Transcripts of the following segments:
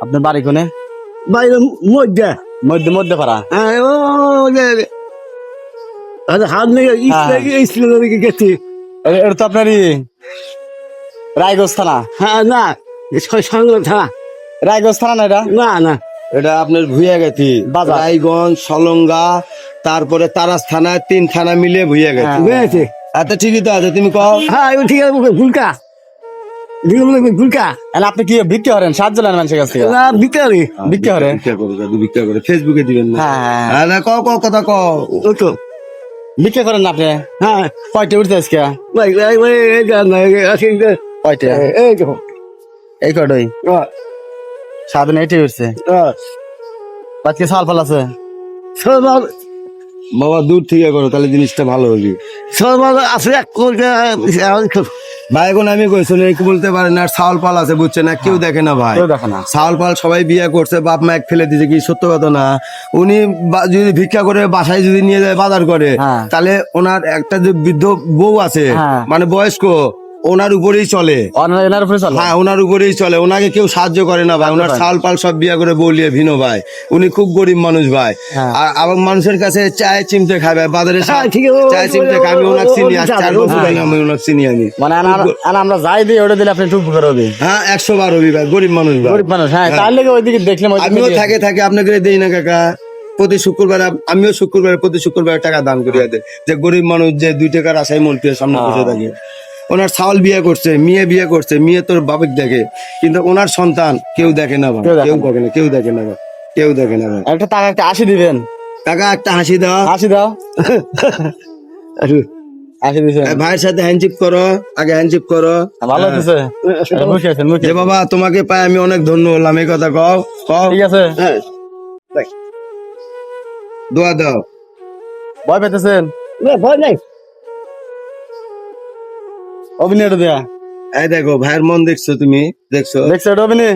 আপনার বাড়ি কোনে? বাইরে মধ্যে মধ্যে মধ্যে পাড়া। হ্যাঁ হাত নিয়ে ইসলামে গেছি। এটা তো আপনারই রায়গঞ্জ থানা। হ্যাঁ না সংগ্রাম থানা রায়গঞ্জ থানা না এটা? না না এটা আপনার ভুইয়া গেছি বাজার। রায়গঞ্জ সলঙ্গা তারপরে তারাস থানা 3 থানা মিলিয়ে ভুইয়া গেছি। গেছে। আচ্ছা ঠিকই তো আছে, তুমি কও। হ্যাঁ ঠিক আছে ভুলকা ভুলকা এনে আপনি কি বিক্রি করেন? সাহায্য নেন মানুষের কাছ থেকে? না বিকারি বিক্রি করে? ভিক্ষা করে ফেসবুকে দিবেন না? হ্যাঁ আরে কও কও কথা কও। ও তো বিক্রি করেন না আপনি? হ্যাঁ কয়টা উঠতে আজকে? ভাই কয়টা? এই তো এই কয়টাই সারাদিন এটাই উঠছে। আজকে সাল ফাল আছে? সরবার বাবা দূর থেকে করো তাহলে জিনিসটা ভালো হবে। সরবার আছে এক ভাই এখন আমি কইছিল এই বলতে পারে না, চাউল পাল আছে বুঝছে না, কেউ দেখে না ভাই। কেউ দেখে না। চাউল পাল সবাই বিয়ে করছে, বাপ মা এক ফেলে দিয়েছে, কি সত্য কথা না? উনি যদি ভিক্ষা করে বাসায় যদি নিয়ে যায় বাজার করে, হ্যাঁ। তাহলে ওনার একটা যে বৃদ্ধ বউ আছে, হ্যাঁ। মানে বয়স্ক, ওনার উপরেই চলে। এনার উপরে চলে? হ্যাঁ ওনার উপরেই চলে, ওনাকে কেউ সাহায্য করে না ভাই। ওনার চাল পাল সব বিয়ে করে বলিয়ে ভিনো ভাই। উনি খুব গরিব মানুষ ভাই। হ্যাঁ। আর আবার মানুষের কাছে চায় চিমতে খায় ভাই, বাজারে হ্যাঁ, ঠিক আছে, চায় চিমতে খায়। আমি ওনাকে চিনি, আজ 4 বছর হ্যাঁ। আগে আমি ওনাকে চিনি আমি। মানে আমরা যাই দিই ওটা দিলে আপনি একটু উপকার হবে। হ্যাঁ 100 বার হবি ভাই, গরিব মানুষ ভাই। গরিব মানুষ, হ্যাঁ তার লেগে ওইদিকে দেখলাম। আমিও থাকে আপনাকে দেই না কাকা, প্রতি শুক্রবার আমিও প্রতি শুক্রবার টাকা দান করিয়া দেয়, যে গরিব মানুষ যে 2 টাকার আশায় মন্ত্রীর সামনে বসে থাকে। ওনার চাউল বিয়ে করছে, মেয়ে করছে, মেয়ে তোর বাপক দেখে, কিন্তু ওনার সন্তান কেউ দেখে না ভাই, কেউ দেখে না, কেউ দেখে না ভাই, কেউ দেখে না ভাই। একটা টাকা একটা 80 দিবেন। কাকা একটা হাসি দাও। 80 দাও। 80 দিছেন? ভাইয়ের সাথে হ্যান্ডশিপ করো, আগে হ্যান্ডশিপ করো। ভালো হচ্ছে। মুখে আছেন, মুখে। যে বাবা তোমাকে পাই আমি অনেক ধন্য হলাম, এই কথা কও কও। ঠিক আছে। হ্যাঁ দোয়া দাও। ভয় পেতেছেন? ভয় নাই অভিনয়টা দেয়া এই দেখো ভাইয়ের মন দেখছো, তুমি দেখছো? দেখছো এটা অভিনয়?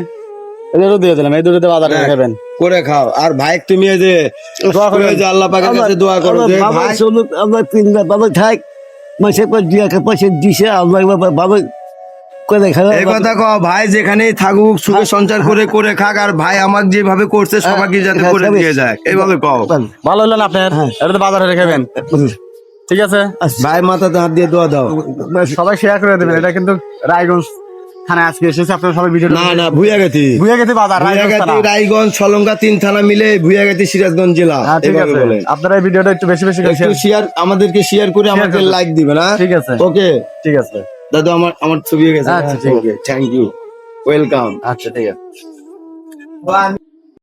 এদেরও দিয়ে দিলাম, এই দুটোতে বাজারে খাবেন। করে খাও। আর ভাই তুমি এই যে দোয়া করবেন। যে আল্লাহ পাকের কাছে দোয়া করো যে বাবা ভাই চলুক আমার তিনটা বাবা থাক মাসে পর দিয়ে পয়সা দিছে আল্লাহ বাবা করে খারাপ এই কথা কও, ভাই যেখানেই থাকুক সুখে সঞ্চার করে খাক, আর ভাই আমাকে যেভাবে করছে সবাইকে যাতে করে দিয়ে যায়, এইভাবে কও। ভালো হলো না আপনার? এটাতে বাজারে খাবেন। ঠিক আছে, ভাই মাথাতে হাত দিয়ে দোয়া দাও। সবাই শেয়ার করে দেবেন। এটা কিন্তু রায়গঞ্জ থানায় আজকে এসেছে, আপনারা সবাই ভিডিও না ভুইয়া গেছি, ভুয়া গেছে বাজার রায়গঞ্জ থানা। রায়গঞ্জ সলঙ্গা 3 থানা মিলে ভুইয়া গেছি, সিরাজগঞ্জ জেলা। হ্যাঁ ঠিক এইভাবে আছে, বলেন। আপনারা এই ভিডিওটা একটু বেশি বেশি করে একটু শেয়ার, আমাদেরকে শেয়ার করে আমাকে করবেন। লাইক দিবেন। হ্যাঁ ঠিক আছে, ওকে ঠিক আছে। দাদু, আমার ছবি হয়ে গেছে। আচ্ছা, ঠিক আছে। Thank you, welcome. আচ্ছা ঠিক আছে।